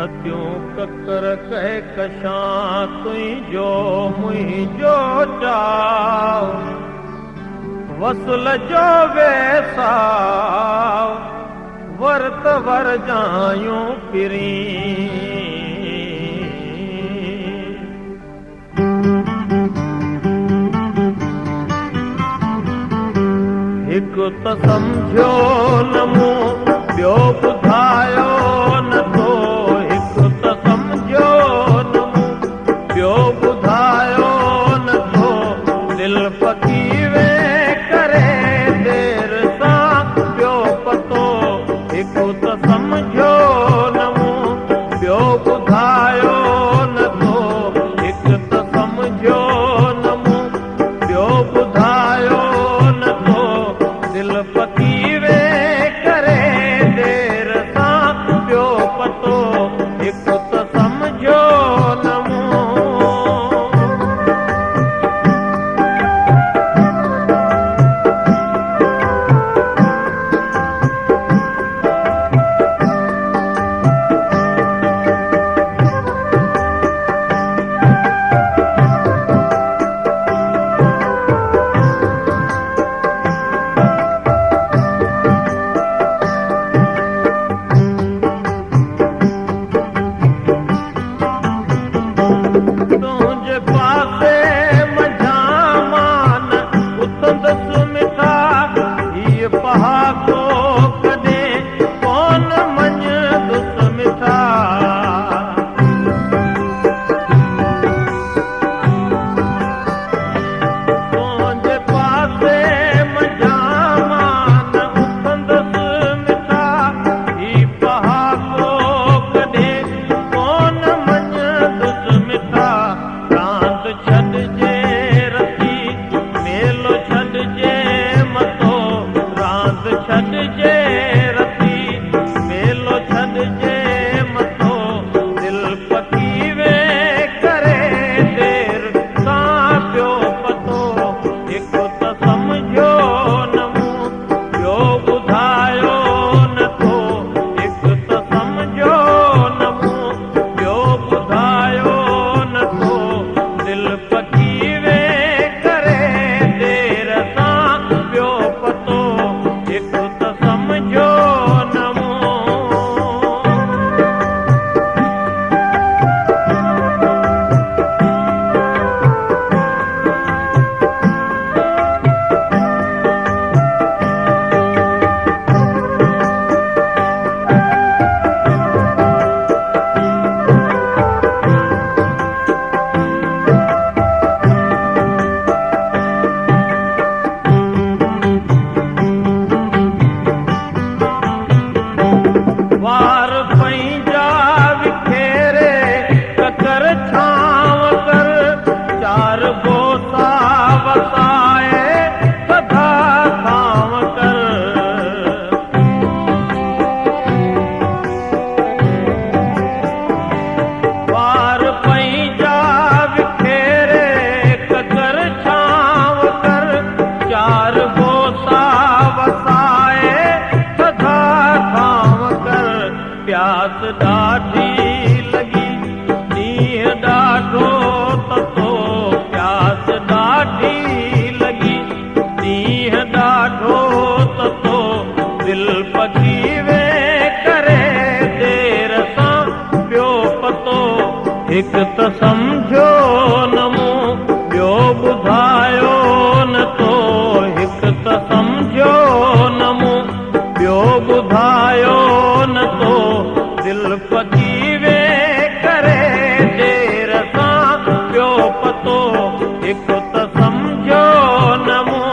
रतियूं ककर कहे कशां तुंहिंजो मुंहिंजो चाव वसल जो वेसाव वर्त वर जायूं पिरी हिकु त सम्झो न मूं ॿियो ॿुधायो नथो हिकु त सम्झो न मूं ॿियो ॿुधायो नथो दिलि पकी वे करे देर सां ॿियो पतो हिकु त सम्झो न मूं ॿियो ॿुधायो नथो हिकु त सम्झो न मूं ॿियो ॿुधायो नथो दिलि पकी वे करे देर सां ॿियो पतो हिकु त सम्झो न मूं तुंहिंजे पासे मंझां मान उथंदसि मिठा हीअ पहाको कॾहिं कोन मञंदुसि मिठा तुंहिंजे पासे मंझां मान उथंदसि मिठा हीअ पहाको कॾहिं कोन मञंदुसि मिठा रांदि छॾिजे रती मेलो छॾिजे मतो रांदि छॾिजे रती मेलो छॾिजे मतो दिलि पकी वे करे देर सां ॿियो पतो हिकु त सम्झो न मूं ॿियो ॿुधायो नथो हिकु त सम्झो न मूं ॿियो ॿुधायो नथो दिलि पकी वे करे देर सां ॿियो पतो हिकु त सम्झो न मूं वार पंहिंजा विखेरे ककर छांव कर चार बोसा वसाए सदा थांव कर वार पंहिंजा विखेरे ककर छांव कर चार बोसा वसाए सदा थांव कर प्यास ॾाढी लॻी ॾींहुं ॾाढो ततो प्यास ॾाढी लॻी ॾींहुं ॾाढो ततो दिलि पकी वे करे देर सां ॿियो पतो हिकु त सम्झो न मूं ॿियो ॿुधायो नथो हिकु त सम्झो न मूं ॿियो ॿुधायो नथो दिलि पकी वे करे देर सां ॿियो पतो हिकु त सम्झो न मूं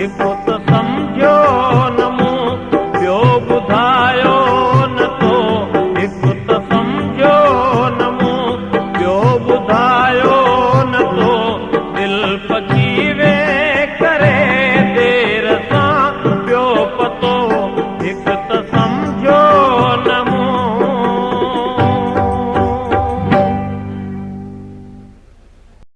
हिकु त सम्झियो न मूं ॿियो ॿुधायो नथो हिकु त सम्झियो न मूं ॿियो ॿुधायो नथो दिलि पची